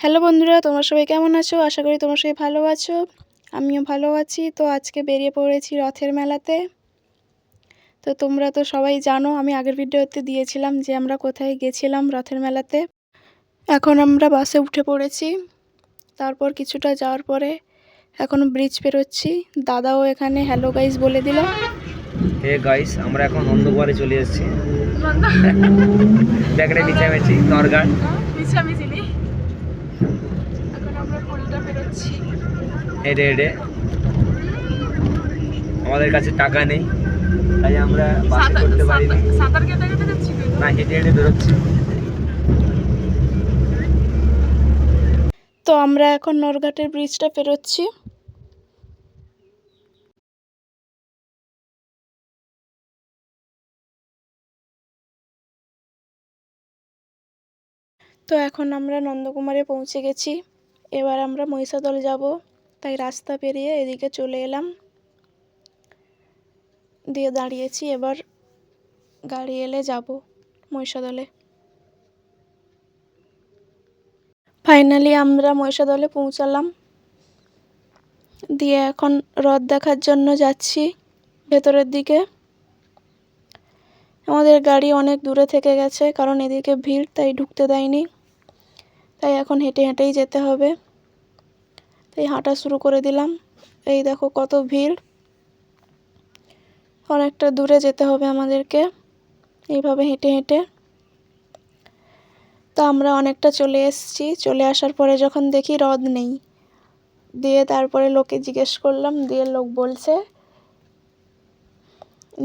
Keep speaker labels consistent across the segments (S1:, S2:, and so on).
S1: Hello বন্ধুরা, তোমরা সবাই কেমন আছো? আশা করি তোমরা সবাই ভালো আছো। আমিও ভালো আছি। তো আজকে বেরিয়ে পড়েছি রথের মেলাতে। তো তোমরা তো সবাই জানো, আমি আগের ভিডিওতে দিয়েছিলাম যে আমরা কোথায় গেছিলাম রথের মেলাতে। এখন আমরা বাসে উঠে পড়েছি। তারপর কিছুটা যাওয়ার পরে এখন ব্রিজ পেরোচ্ছি। দাদাও এখানে হ্যালো গাইস বলে দিল।
S2: হে গাইস, আমরা এখন নন্দকুমারে চলে এসেছি। ব্যাগটা মিছামিছি নরগাঁ মিছামিছিলি।
S1: এখন আমরা পুলটা পেরোচ্ছি।
S2: হেঁটে হেঁটে আমাদের কাছে টাকা নেই, তাই আমরা বাসে করতে পারিনি।
S1: সাঁতার কেটে কেটে যাচ্ছি
S2: না, হেঁটে হেঁটে বেরোচ্ছি।
S1: তো আমরা এখন নরঘাটের ব্রিজটা পেরোচ্ছি। তো এখন আমরা নন্দকুমারে পৌঁছে গেছি। এবার আমরা মহিষাদল যাব, তাই রাস্তা পেরিয়ে এদিকে চলে এলাম, দিয়ে দাঁড়িয়েছি। এবার গাড়ি এলে যাব মহিষাদলে। ফাইনালি আমরা মহিষাদলে পৌঁছালাম, দিয়ে এখন রথ দেখার জন্য যাচ্ছি ভেতরের দিকে। আমাদের গাড়ি অনেক দূরে থেকে গেছে, কারণ এদিকে ভিড়, তাই ঢুকতে দেয়নি। তাই এখন হেঁটে হেঁটেই যেতে হবে। তাই হাঁটা শুরু করে দিলাম। এই দেখো কত ভিড়, অনেকটা দূরে যেতে হবে আমাদেরকে এইভাবে হেঁটে হেঁটে। তো আমরা অনেকটা চলে এসেছি। চলে আসার পরে যখন দেখি রথ নেই, দিয়ে তারপরে লোকে জিজ্ঞেস করলাম, দিয়ে লোক বলছে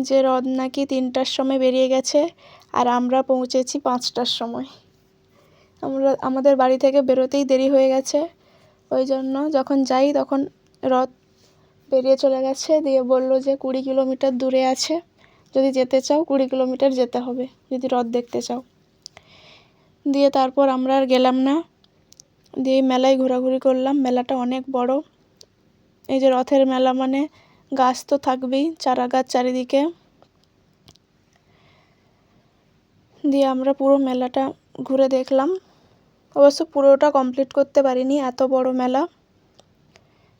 S1: যে রথ নাকি 3টার সময় বেরিয়ে গেছে, আর আমরা পৌঁছেছি 5টার সময়। আমাদের বাড়ি থেকে বেরোতেই দেরি হয়ে গেছে, ওই জন্য যখন যাই তখন রথ বেরিয়ে চলে গেছে। দিয়ে বললো যে 20 কিলোমিটার দূরে আছে, যদি যেতে চাও 20 কিলোমিটার যেতে হবে যদি রথ দেখতে চাও। দিয়ে তারপর আমরা আর গেলাম না, দিয়ে মেলায় ঘোরাঘুরি করলাম। মেলাটা অনেক বড়। এই যে রথের মেলা মানে গাছ তো থাকবেই, চারা গাছ চারিদিকে। দিয়ে আমরা পুরো মেলাটা ঘুরে দেখলাম। অবশ্য পুরোটা কমপ্লিট করতে পারিনি, এত বড় মেলা।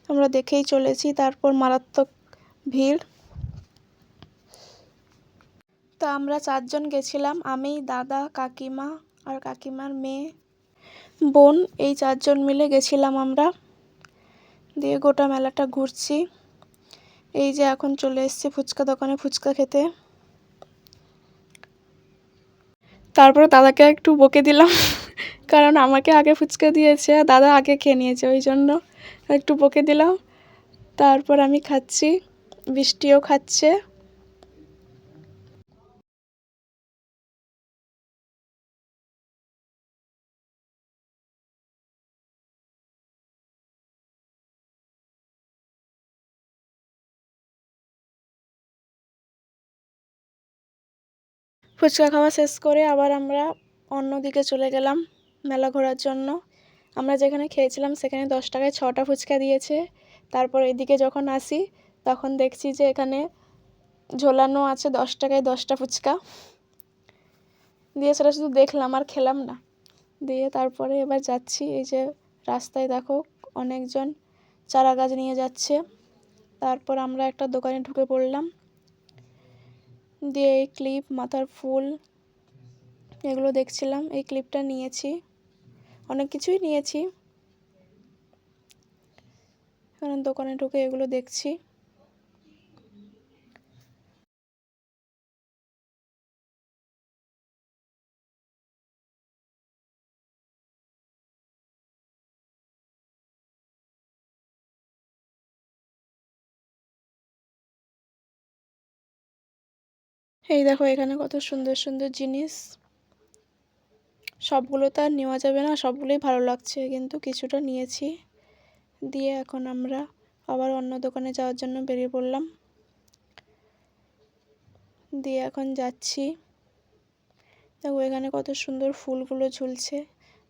S1: আমরা দেখেই চলেছি। তারপর মারাত্মক ভিড়। তা আমরা 4জন গেছিলাম, আমি, দাদা, কাকিমা আর কাকিমার মেয়ে, বোন, এই 4জন মিলে গেছিলাম আমরা। দিয়ে গোটা মেলাটা ঘুরছি। এই যে এখন চলে এসেছি ফুচকা দোকানে ফুচকা খেতে। তারপরে দাদাকে একটু বকে দিলাম, কারণ আমাকে আগে ফুচকা দিয়েছে আর দাদা আগে খেয়ে নিয়েছে, ওই জন্য একটু বকে দিলাম। তারপর আমি খাচ্ছি, বৃষ্টিও খাচ্ছে। ফুচকা খাওয়া শেষ করে আবার আমরা অন্যদিকে চলে গেলাম মেলা ঘোরার জন্য। আমরা যেখানে খেয়েছিলাম সেখানে 10 টাকায় 6টা ফুচকা দিয়েছে। তারপর এদিকে যখন আসি তখন দেখছি যে এখানে ঝোলানো আছে 10 টাকায় 10টা ফুচকা। দিয়ে সেটা শুধু দেখলাম আর খেলাম না। দিয়ে তারপরে এবার যাচ্ছি। এই যে রাস্তায় দেখো অনেকজন চারা গাছ নিয়ে যাচ্ছে। তারপর আমরা একটা দোকানে ঢুকে পড়লাম। দিয়ে এই ক্লিপ, মাথার ফুল, এগুলো দেখছিলাম। এই ক্লিপটা নিয়েছি, অনেক কিছুই নিয়েছি, কারণ দোকানে ঢুকে এগুলো দেখছি। এই দেখো এখানে কত সুন্দর সুন্দর জিনিস। সবগুলো তো আর নেওয়া যাবে না, সবগুলোই ভালো লাগছে, কিন্তু কিছুটা নিয়েছি। দিয়ে এখন আমরা আবার অন্য দোকানে যাওয়ার জন্য বেরিয়ে পড়লাম। দিয়ে এখন যাচ্ছি। দেখো এখানে কত সুন্দর ফুলগুলো ঝুলছে,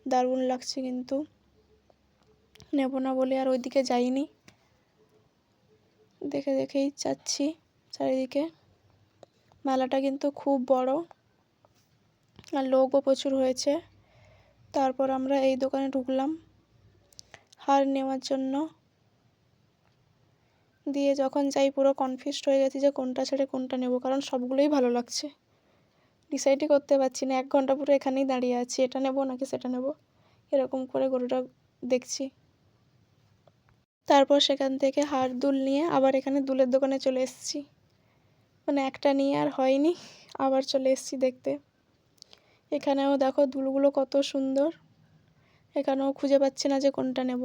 S1: দারুণ লাগছে, কিন্তু নেব না বলে আর ওইদিকে যাইনি। দেখে দেখেই যাচ্ছি চারিদিকে। মেলাটা কিন্তু খুব বড় আর লোকও প্রচুর হয়েছে। তারপর আমরা এই দোকানে ঢুকলাম। হার নেওয়ার জন্য। দিয়ে যখন যাই পুরো কনফিউজড হয়ে গেছি যে কোনটা ছেড়ে কোনটা নেব, কারণ সবগুলোই ভালো লাগছে। ডিসাইডই করতে পারছি না, 1 ঘন্টা পুরো এখানেই দাঁড়িয়ে আছি, এটা নেব নাকি সেটা নেব, এরকম করে গরুটা দেখছি। তারপর সেখান থেকে হার দুল নিয়ে আবার এখানে দুলের দোকানে চলে এসেছি। মানে একটা নিয়ে আর হয়নি, আবার চলে এসেছি দেখতে। এখানেও দেখো দুলগুলো কত সুন্দর, এখানেও খুঁজে পাচ্ছি না যে কোনটা নেব।